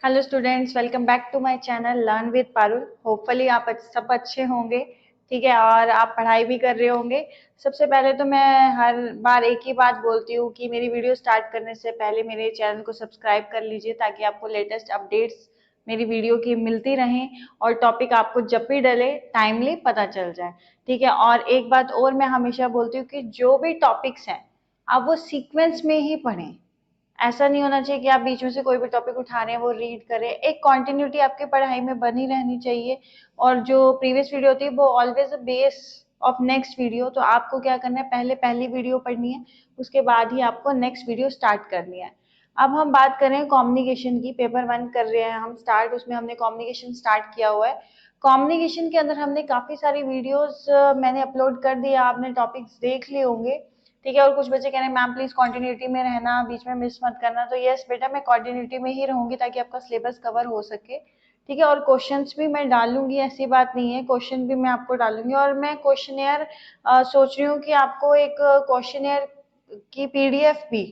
Hello students, welcome back to my channel learn with Parul. Hopefully आप सब अच्छे होंगे। ठीक है, और आप पढ़ाई भी कर रहे होंगे। सबसे पहले तो मैं हर बार एक ही बात बोलती हूँ कि मेरी वीडियो स्टार्ट करने से पहले मेरे चैनल को सब्सक्राइब कर लीजिए ताकि आपको लेटेस्ट अपडेट्स मेरी वीडियो की मिलती रहें और टॉपिक आपको जब भी डले टाइमली पता चल जाए। ठीक है, और एक बात और मैं हमेशा बोलती हूँ कि जो भी टॉपिक्स हैं आप वो सीक्वेंस में ही पढ़ें। ऐसा नहीं होना चाहिए कि आप बीच में से कोई भी टॉपिक उठा रहे हैं वो रीड करें। एक कंटिन्यूटी आपके पढ़ाई में बनी रहनी चाहिए और जो प्रीवियस वीडियो होती है वो always a base of next video. तो आपको क्या करना है, पहले पहली वीडियो पढ़नी है, उसके बाद ही आपको नेक्स्ट वीडियो स्टार्ट करनी है। अब हम बात करें कम्युनिकेशन की। पेपर 1 कर रहे हैं हम स्टार्ट, उसमें हमने कम्युनिकेशन स्टार्ट किया हुआ है। कम्युनिकेशन के अंदर हमने काफी सारी वीडियोस मैंने अपलोड कर दिया, आपने टॉपिक्स देख लिए होंगे। ठीक है, और कुछ बच्चे कह रहे हैं मैम प्लीज कंटिन्यूटी में रहना, बीच में मिस मत करना। तो यस बेटा, मैं कंटिन्यूटी में ही रहूंगी ताकि आपका सिलेबस कवर हो सके। ठीक है, और क्वेश्चंस भी मैं डालूंगी, ऐसी बात नहीं है, क्वेश्चन भी मैं आपको डालूंगी। और मैं क्वेश्चनेयर सोच रही हूँ कि आपको एक क्वेश्चनेयर की पीडीएफ भी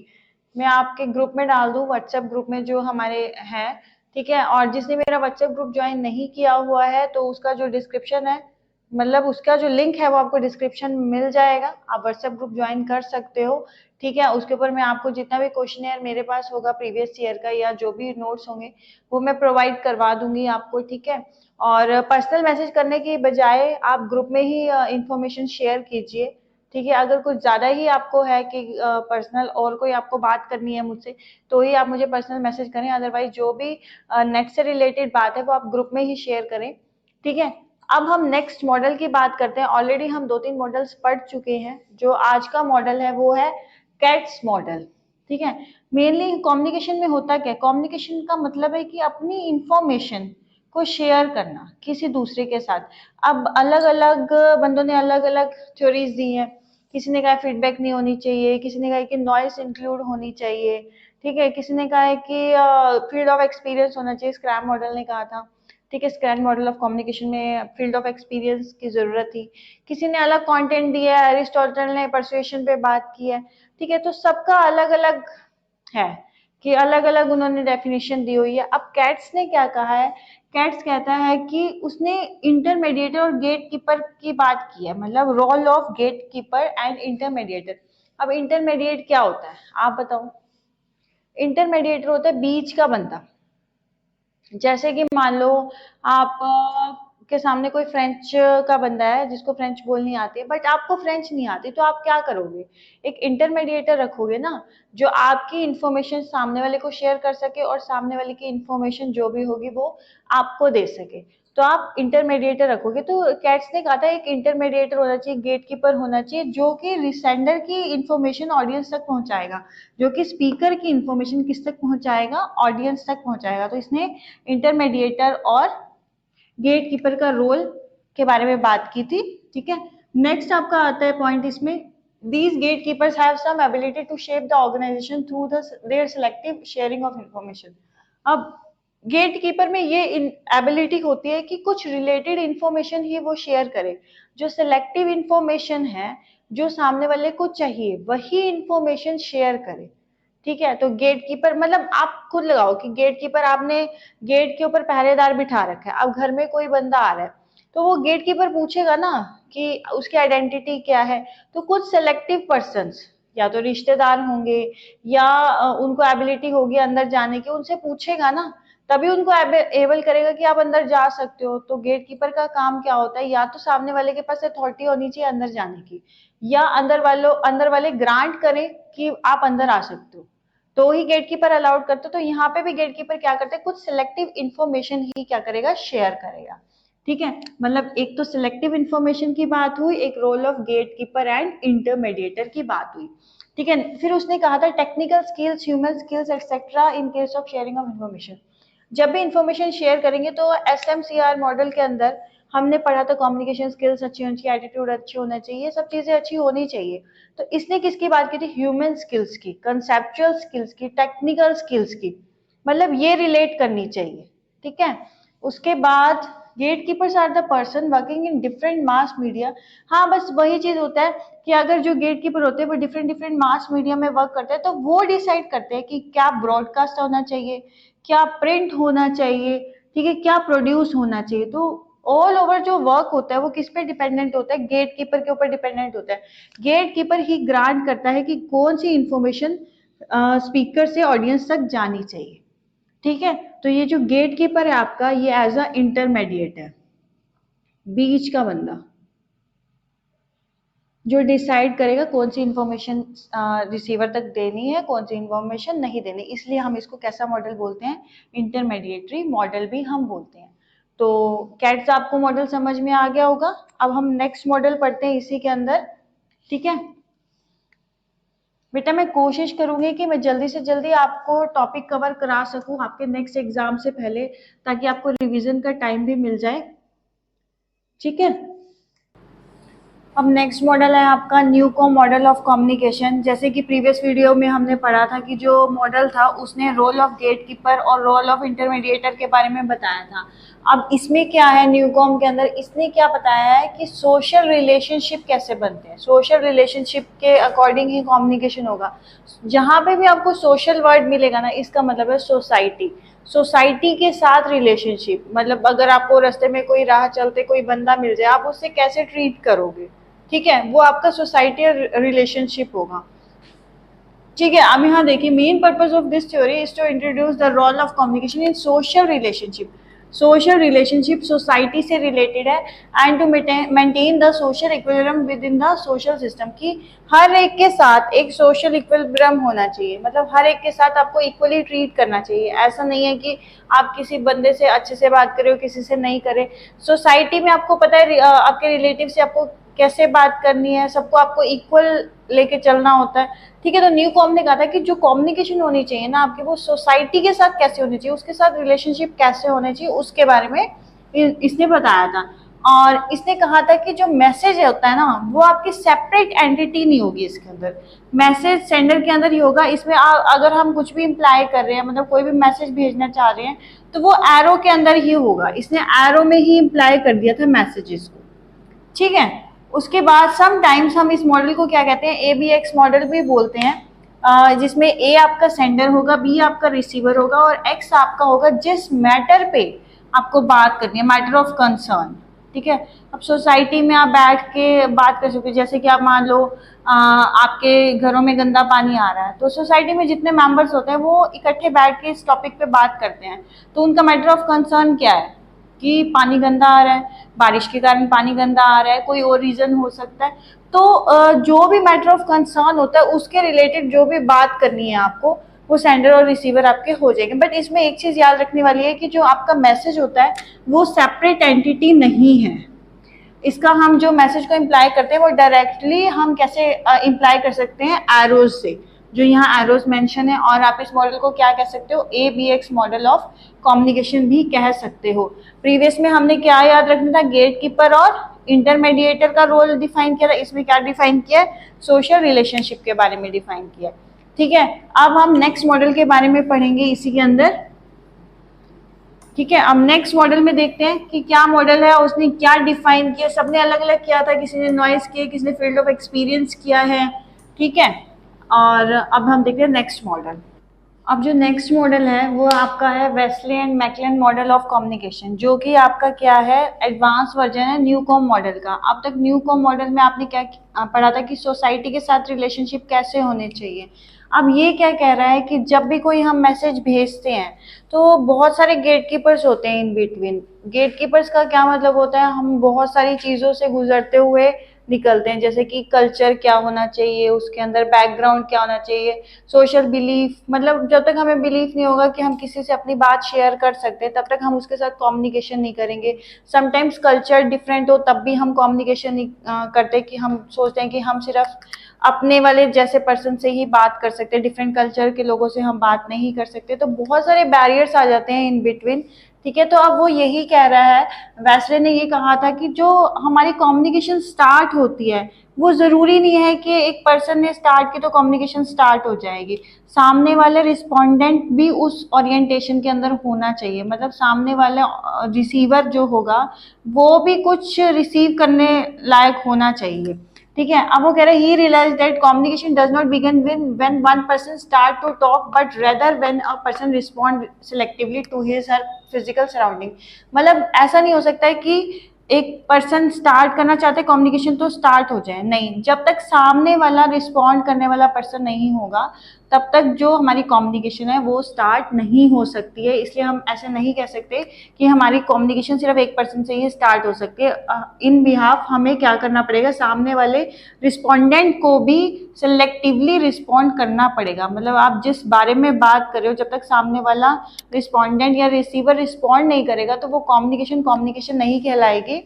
मैं आपके ग्रुप में डाल दूं, व्हाट्सएप ग्रुप में जो हमारे हैं। ठीक है, और जिसने मेरा व्हाट्सएप ग्रुप ज्वाइन नहीं किया हुआ है तो उसका जो डिस्क्रिप्शन है, मतलब उसका जो लिंक है वो आपको डिस्क्रिप्शन में मिल जाएगा, आप व्हाट्सएप ग्रुप ज्वाइन कर सकते हो। ठीक है, उसके ऊपर मैं आपको जितना भी क्वेश्चन मेरे पास होगा प्रीवियस ईयर का या जो भी नोट्स होंगे वो मैं प्रोवाइड करवा दूंगी आपको। ठीक है, और पर्सनल मैसेज करने की बजाय आप ग्रुप में ही इंफॉर्मेशन शेयर कीजिए। ठीक है, अगर कुछ ज्यादा ही आपको है कि पर्सनल और कोई आपको बात करनी है मुझसे तो ही आप मुझे पर्सनल मैसेज करें, अदरवाइज जो भी नेट से रिलेटेड बात है वो आप ग्रुप में ही शेयर करें। ठीक है, अब हम नेक्स्ट मॉडल की बात करते हैं। ऑलरेडी हम 2-3 मॉडल्स पढ़ चुके हैं। जो आज का मॉडल है वो है कैट्स मॉडल। ठीक है, मेनली कम्युनिकेशन में होता क्या है, कम्युनिकेशन का मतलब है कि अपनी इंफॉर्मेशन को शेयर करना किसी दूसरे के साथ। अब अलग अलग बंदों ने अलग अलग थ्योरीज दी हैं। किसी ने कहा फीडबैक नहीं होनी चाहिए, किसी ने कहा कि नॉइस इंक्लूड होनी चाहिए। ठीक है, किसी ने कहा है कि फील्ड ऑफ एक्सपीरियंस होना चाहिए, स्क्रैम मॉडल ने कहा था। ठीक है, स्क्रैम मॉडल ऑफ कम्युनिकेशन में फील्ड ऑफ एक्सपीरियंस की जरूरत थी। किसी ने अलग कंटेंट दिया है, एरिस्टोटल ने परसुएशन पे बात की है। ठीक है, तो सबका अलग अलग है कि अलग अलग उन्होंने डेफिनेशन दी हुई है। अब कैट्स ने क्या कहा है, कैट्स कहता है कि उसने इंटरमीडिएटर और गेट कीपर की बात की है, मतलब role of gatekeeper and intermediator. अब इंटरमीडिएट क्या होता है आप बताओ। इंटरमीडिएटर होता है बीच का बंदा। जैसे कि मान लो आप के सामने कोई फ्रेंच का बंदा है जिसको फ्रेंच बोलनी आती है, बट आपको फ्रेंच नहीं आती, तो आप क्या करोगे, एक इंटरमीडिएटर रखोगे ना, जो आपकी इंफॉर्मेशन सामने वाले को शेयर कर सके और सामने वाले की इंफॉर्मेशन जो भी होगी वो आपको दे सके। तो आप इंटरमीडिएटर रखोगे। तो कैट्स ने कहा था एक इंटरमीडिएटर होना चाहिए, गेटकीपर होना चाहिए, जो कि रिसेंडर की इंफॉर्मेशन ऑडियंस तक पहुंचाएगा, जो कि स्पीकर की इंफॉर्मेशन किस तक पहुंचाएगा, ऑडियंस तक पहुंचाएगा। तो इसने इंटरमीडिएटर और गेट कीपर का रोल के बारे में बात की थी। ठीक है, नेक्स्ट आपका आता है पॉइंट इसमें, these gatekeepers have some ability to shape the organization through their selective sharing of information। अब गेट कीपर में ये एबिलिटी होती है कि कुछ रिलेटेड इंफॉर्मेशन ही वो शेयर करे, जो सिलेक्टिव इंफॉर्मेशन है, जो सामने वाले को चाहिए वही इंफॉर्मेशन शेयर करे। ठीक है, तो गेट कीपर मतलब आप खुद लगाओ कि गेट कीपर, आपने गेट के ऊपर पहरेदार बिठा रखा है, अब घर में कोई बंदा आ रहा है तो वो गेट कीपर पूछेगा ना कि उसकी आइडेंटिटी क्या है। तो कुछ सेलेक्टिव पर्सन्स या तो रिश्तेदार होंगे या उनको एबिलिटी होगी अंदर जाने की, उनसे पूछेगा ना, तभी उनको एबल करेगा कि आप अंदर जा सकते हो। तो गेट कीपर का काम क्या होता है, या तो सामने वाले के पास अथॉरिटी होनी चाहिए अंदर जाने की, या अंदर वाले ग्रांट करें कि आप अंदर आ सकते हो, तो ही गेटकीपर अलाउड करते। तो यहाँ पे भी गेटकीपर क्या करते हैं, कुछ सिलेक्टिव इंफॉर्मेशन ही क्या करेगा, शेयर करेगा। ठीक है, मतलब एक तो सिलेक्टिव इंफॉर्मेशन की बात हुई, एक role of gatekeeper and intermediator की बात हुई। ठीक है, फिर उसने कहा था technical skills, human skills etcetera in case of sharing of information. जब भी इंफॉर्मेशन शेयर करेंगे तो एसएमसीआर मॉडल के अंदर हमने पढ़ा था कम्युनिकेशन स्किल्स अच्छी होनी चाहिए, एटीट्यूड अच्छी होना चाहिए, सब चीजें अच्छी होनी चाहिए। तो इसने किसकी बात की थी, ह्यूमन स्किल्स की, कंसेप्चुअल स्किल्स की, टेक्निकल स्किल्स की, मतलब ये रिलेट करनी चाहिए। ठीक है, उसके बाद gatekeepers are the person working in different mass media. हाँ, बस वही चीज होता है कि अगर जो गेटकीपर होते हैं वो डिफरेंट डिफरेंट मास मीडिया में वर्क करते हैं तो वो डिसाइड करते हैं कि क्या ब्रॉडकास्ट होना चाहिए, क्या प्रिंट होना चाहिए, ठीक है, क्या प्रोड्यूस होना चाहिए। तो ऑल ओवर जो वर्क होता है वो किस पे डिपेंडेंट होता है, गेट कीपर के ऊपर डिपेंडेंट होता है। गेट कीपर ही ग्रांट करता है कि कौन सी इंफॉर्मेशन स्पीकर से ऑडियंस तक जानी चाहिए, ठीक है। तो ये जो गेट कीपर है आपका, ये एज अ इंटरमीडिएट है, बीच का बंदा जो डिसाइड करेगा कौन सी इंफॉर्मेशन रिसीवर तक देनी है, कौन सी इंफॉर्मेशन नहीं देनी। इसलिए हम इसको कैसा मॉडल बोलते हैं, इंटरमीडिएटरी मॉडल भी हम बोलते हैं। तो कैट्स आपको मॉडल समझ में आ गया होगा। अब हम नेक्स्ट मॉडल पढ़ते हैं इसी के अंदर, ठीक है। बेटा मैं कोशिश करूंगी कि मैं जल्दी से जल्दी आपको टॉपिक कवर करा सकूं आपके नेक्स्ट एग्जाम से पहले, ताकि आपको रिवीजन का टाइम भी मिल जाए, ठीक है। अब नेक्स्ट मॉडल है आपका न्यूकॉम मॉडल ऑफ कम्युनिकेशन। जैसे कि प्रीवियस वीडियो में हमने पढ़ा था कि जो मॉडल था उसने रोल ऑफ गेटकीपर और रोल ऑफ इंटरमीडिएटर के बारे में बताया था। अब इसमें क्या है, न्यूकॉम के अंदर इसने क्या बताया है कि सोशल रिलेशनशिप कैसे बनते हैं, सोशल रिलेशनशिप के अकॉर्डिंग ही कम्युनिकेशन होगा। जहाँ पे भी आपको सोशल वर्ड मिलेगा ना, इसका मतलब है सोसाइटी, सोसाइटी के साथ रिलेशनशिप। मतलब अगर आपको रास्ते में कोई राह चलते कोई बंदा मिल जाए, आप उससे कैसे ट्रीट करोगे, ठीक है, वो आपका सोसाइटी रिलेशनशिप होगा, ठीक है। अब यहाँ देखिए, main purpose of this theory is to introduce the role of communication in social relationship. Social relationship society से रिलेटेड है, and to maintain the social equilibrium within the social system, की हर एक के साथ एक सोशल इक्विलिब्रियम होना चाहिए। मतलब हर एक के साथ आपको इक्वली ट्रीट करना चाहिए। ऐसा नहीं है कि आप किसी बंदे से अच्छे से बात करें हो, किसी से नहीं करें। सोसाइटी में आपको पता है आपके रिलेटिव से आपको कैसे बात करनी है, सबको आपको इक्वल लेके चलना होता है, ठीक है। तो न्यू कॉम ने कहा था कि जो कम्युनिकेशन होनी चाहिए ना आपकी, वो सोसाइटी के साथ कैसे होनी चाहिए, उसके साथ रिलेशनशिप कैसे होने चाहिए, उसके बारे में इसने बताया था। और इसने कहा था कि जो मैसेज होता है ना, वो आपकी सेपरेट एंटिटी नहीं होगी इसके अंदर, मैसेज सेंडर के अंदर ही होगा। इसमें अगर हम कुछ भी इम्प्लाई कर रहे हैं, मतलब कोई भी मैसेज भेजना चाह रहे हैं, तो वो एरो के अंदर ही होगा। इसने एरो में ही इम्प्लाई कर दिया था मैसेजेस को, ठीक है। उसके बाद समटाइम्स हम इस मॉडल को क्या कहते हैं, ABX मॉडल भी बोलते हैं, जिसमें A आपका सेंडर होगा, B आपका रिसीवर होगा और X आपका होगा जिस मैटर पे आपको बात करनी है, मैटर ऑफ कंसर्न, ठीक है। अब सोसाइटी में आप बैठ के बात कर सकते हो। जैसे कि आप मान लो आपके घरों में गंदा पानी आ रहा है, तो सोसाइटी में जितने मेंबर्स होते हैं वो इकट्ठे बैठ के इस टॉपिक पे बात करते हैं। तो उनका मैटर ऑफ कंसर्न क्या है कि पानी गंदा आ रहा है, बारिश के कारण पानी गंदा आ रहा है, कोई और रीजन हो सकता है। तो जो भी मैटर ऑफ कंसर्न होता है उसके रिलेटेड जो भी बात करनी है आपको, वो सेंडर और रिसीवर आपके हो जाएंगे। बट इसमें एक चीज याद रखने वाली है कि जो आपका मैसेज होता है वो सेपरेट एंटिटी नहीं है। इसका हम जो मैसेज को इम्प्लाई करते हैं वो डायरेक्टली हम कैसे इम्प्लाई कर सकते हैं, एरोज से, जो यहाँ एरोज मेंशन है। और आप इस मॉडल को क्या कह सकते हो, ABX मॉडल ऑफ कम्युनिकेशन भी कह सकते हो। प्रीवियस में हमने क्या याद रखना था, गेट कीपर और इंटरमीडिएटर का रोल डिफाइन किया था। इसमें क्या डिफाइन किया है, सोशल रिलेशनशिप के बारे में डिफाइन किया, ठीक है। अब हम नेक्स्ट मॉडल के बारे में पढ़ेंगे इसी के अंदर, ठीक है। अब नेक्स्ट मॉडल में देखते हैं कि क्या मॉडल है, उसने क्या डिफाइन किया। सबने अलग अलग किया था, किसी ने नॉइज किया, किसी ने फील्ड ऑफ एक्सपीरियंस किया है, ठीक है। और अब हम देखते हैं नेक्स्ट मॉडल। अब जो नेक्स्ट मॉडल है वो आपका है Westley and MacLean model of communication, जो कि आपका क्या है, एडवांस वर्जन है न्यूकॉम मॉडल का। अब तक न्यूकॉम मॉडल में आपने क्या पढ़ा था कि सोसाइटी के साथ रिलेशनशिप कैसे होने चाहिए। अब ये क्या कह रहा है कि जब भी कोई हम मैसेज भेजते हैं तो बहुत सारे गेटकीपर्स होते हैं इन बिटवीन। गेटकीपर्स का क्या मतलब होता है, हम बहुत सारी चीज़ों से गुजरते हुए निकलते हैं, जैसे कि कल्चर क्या होना चाहिए, उसके अंदर बैकग्राउंड क्या होना चाहिए, सोशल बिलीफ। मतलब जब तक हमें बिलीफ नहीं होगा कि हम किसी से अपनी बात शेयर कर सकते हैं, तब तक हम उसके साथ कम्युनिकेशन नहीं करेंगे। समटाइम्स कल्चर डिफरेंट हो तब भी हम कम्युनिकेशन नहीं करते, कि हम सोचते हैं कि हम सिर्फ अपने वाले जैसे पर्सन से ही बात कर सकते हैं, डिफरेंट कल्चर के लोगों से हम बात नहीं कर सकते। तो बहुत सारे बैरियर्स आ जाते हैं इन बिटवीन, ठीक है। तो अब वो यही कह रहा है, वेस्ले ने ये कहा था कि जो हमारी कम्युनिकेशन स्टार्ट होती है वो ज़रूरी नहीं है कि एक पर्सन ने स्टार्ट की तो कम्युनिकेशन स्टार्ट हो जाएगी। सामने वाले रिस्पोंडेंट भी उस ओरिएंटेशन के अंदर होना चाहिए। मतलब सामने वाला रिसीवर जो होगा वो भी कुछ रिसीव करने लायक होना चाहिए, ठीक है। अब वो कह रहे हैं he realise that communication does not begin when one person start to talk but rather when a person respond selectively to his her physical surrounding. मतलब ऐसा नहीं हो सकता है कि एक पर्सन स्टार्ट करना चाहते हैं कम्युनिकेशन तो स्टार्ट हो जाए, नहीं, जब तक सामने वाला रिस्पॉन्ड करने वाला पर्सन नहीं होगा तब तक जो हमारी कम्युनिकेशन है वो स्टार्ट नहीं हो सकती है। इसलिए हम ऐसे नहीं कह सकते कि हमारी कम्युनिकेशन सिर्फ एक पर्सन से ही स्टार्ट हो सकती है। इन बिहाफ हमें क्या करना पड़ेगा, सामने वाले रिस्पोंडेंट को भी सिलेक्टिवली रिस्पॉन्ड करना पड़ेगा। मतलब आप जिस बारे में बात कर रहे हो, जब तक सामने वाला रिस्पोंडेंट या रिसीवर रिस्पॉन्ड नहीं करेगा तो वो कम्युनिकेशन नहीं कहलाएगी।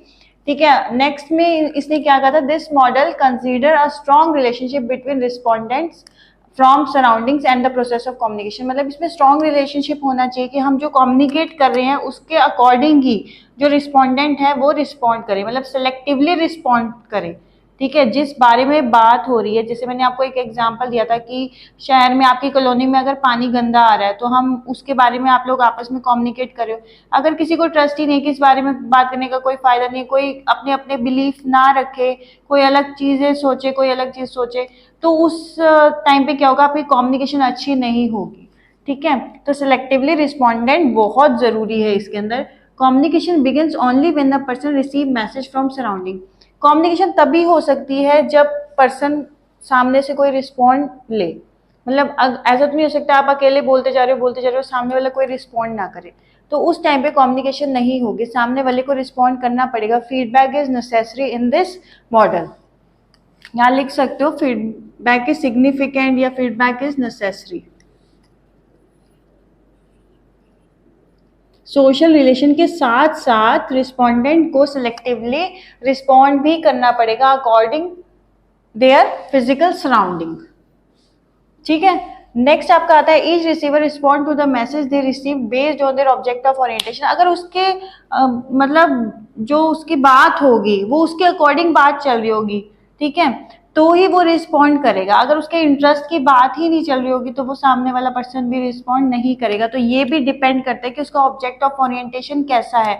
ठीक है। नेक्स्ट में इसने क्या कहा था, this model consider a strong relationship between respondents from surroundings and the process of communication. मतलब इसमें स्ट्रॉन्ग रिलेशनशिप होना चाहिए कि हम जो कम्युनिकेट कर रहे हैं उसके अकॉर्डिंग ही जो रिस्पोंडेंट है वो रिस्पॉन्ड करे, मतलब सेलेक्टिवली रिस्पॉन्ड करे। ठीक है। जिस बारे में बात हो रही है, जैसे मैंने आपको एक एग्जांपल दिया था कि शहर में आपकी कॉलोनी में अगर पानी गंदा आ रहा है तो हम उसके बारे में आप लोग आपस में कम्युनिकेट कर रहे हो। अगर किसी को ट्रस्ट ही नहीं कि इस बारे में बात करने का कोई फायदा नहीं, कोई अपने अपने बिलीफ ना रखे, कोई अलग चीजें सोचे, कोई अलग चीज सोचे, तो उस टाइम पे क्या होगा, आपकी कम्युनिकेशन अच्छी नहीं होगी। ठीक है। तो सिलेक्टिवली रिस्पोंडेंट बहुत जरूरी है इसके अंदर। Communication begins only when the person receive message from surrounding. Communication तभी हो सकती है जब पर्सन सामने से कोई रिस्पॉन्ड ले। मतलब ऐसा तो नहीं हो सकता आप अकेले बोलते जा रहे हो सामने वाला कोई रिस्पॉन्ड ना करे, तो उस टाइम पे कम्युनिकेशन नहीं होगी, सामने वाले को रिस्पॉन्ड करना पड़ेगा। Feedback is necessary in this model. यहाँ लिख सकते हो फीडबैक इज सिग्निफिकेंट या feedback is necessary. Social relation के साथ साथ रिस्पोंडेंट को सिलेक्टिवली रिस्पॉन्ड भी करना पड़ेगा अकॉर्डिंग देयर फिजिकल सराउंडिंग। ठीक है। नेक्स्ट आपका आता है each receiver respond to the message they receive based on their object of orientation. अगर उसके मतलब जो उसकी बात होगी वो उसके अकॉर्डिंग बात चल रही होगी, ठीक है, तो ही वो रिस्पॉन्ड करेगा। अगर उसके इंटरेस्ट की बात ही नहीं चल रही होगी तो वो सामने वाला पर्सन भी रिस्पॉन्ड नहीं करेगा। तो ये भी डिपेंड करता है कि उसका ऑब्जेक्ट ऑफ ओरिएंटेशन कैसा है,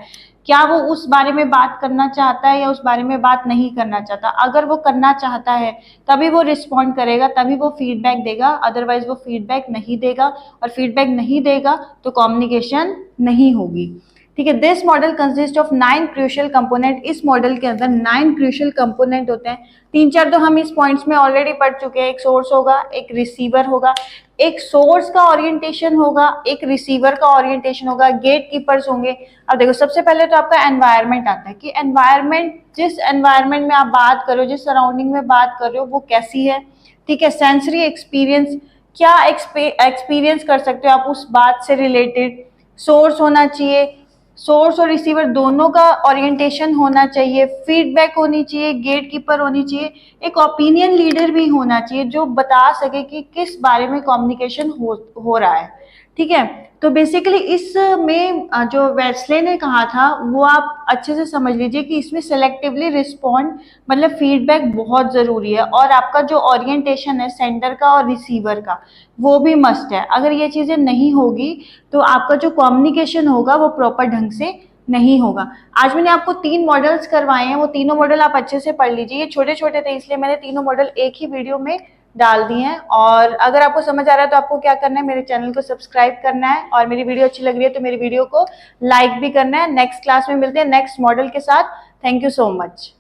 क्या वो उस बारे में बात करना चाहता है या उस बारे में बात नहीं करना चाहता। अगर वो करना चाहता है तभी वो रिस्पॉन्ड करेगा, तभी वो फीडबैक देगा, अदरवाइज वो फीडबैक नहीं देगा, और फीडबैक नहीं देगा तो कम्युनिकेशन नहीं होगी। ठीक है। This model consist of 9 crucial component. इस मॉडल के अंदर 9 क्रूशियल कंपोनेंट होते हैं। 3-4 तो हम इस पॉइंट्स में ऑलरेडी पढ़ चुके हैं। एक सोर्स होगा, एक रिसीवर होगा, एक सोर्स का ओरिएंटेशन होगा, एक रिसीवर का ओरिएंटेशन होगा, गेट कीपर्स होंगे। अब देखो सबसे पहले तो आपका एनवायरनमेंट आता है कि एनवायरनमेंट, जिस एनवायरनमेंट में आप बात कर रहे हो, जिस सराउंडिंग में बात कर रहे हो वो कैसी है। ठीक है। सेंसरी एक्सपीरियंस, क्या एक्सपीरियंस कर सकते हो आप उस बात से रिलेटेड। सोर्स होना चाहिए, सोर्स और रिसीवर दोनों का ओरिएंटेशन होना चाहिए, फीडबैक होनी चाहिए, गेट कीपर होनी चाहिए, एक ओपिनियन लीडर भी होना चाहिए जो बता सके कि किस बारे में कम्युनिकेशन हो रहा है। ठीक है। तो बेसिकली इसमें जो वेस्ले ने कहा था वो आप अच्छे से समझ लीजिए कि इसमें सेलेक्टिवली रिस्पॉन्ड मतलब फीडबैक बहुत जरूरी है, और आपका जो ओरिएंटेशन है सेंडर का और रिसीवर का वो भी मस्ट है। अगर ये चीजें नहीं होगी तो आपका जो कम्युनिकेशन होगा वो प्रॉपर ढंग से नहीं होगा। आज मैंने आपको 3 मॉडल्स करवाए हैं, वो तीनों मॉडल आप अच्छे से पढ़ लीजिए। ये छोटे छोटे थे इसलिए मैंने तीनों मॉडल एक ही वीडियो में डाल दिए हैं। और अगर आपको समझ आ रहा है तो आपको क्या करना है, मेरे चैनल को सब्सक्राइब करना है, और मेरी वीडियो अच्छी लग रही है तो मेरी वीडियो को लाइक भी करना है। नेक्स्ट क्लास में मिलते हैं नेक्स्ट मॉडल के साथ। Thank you so much.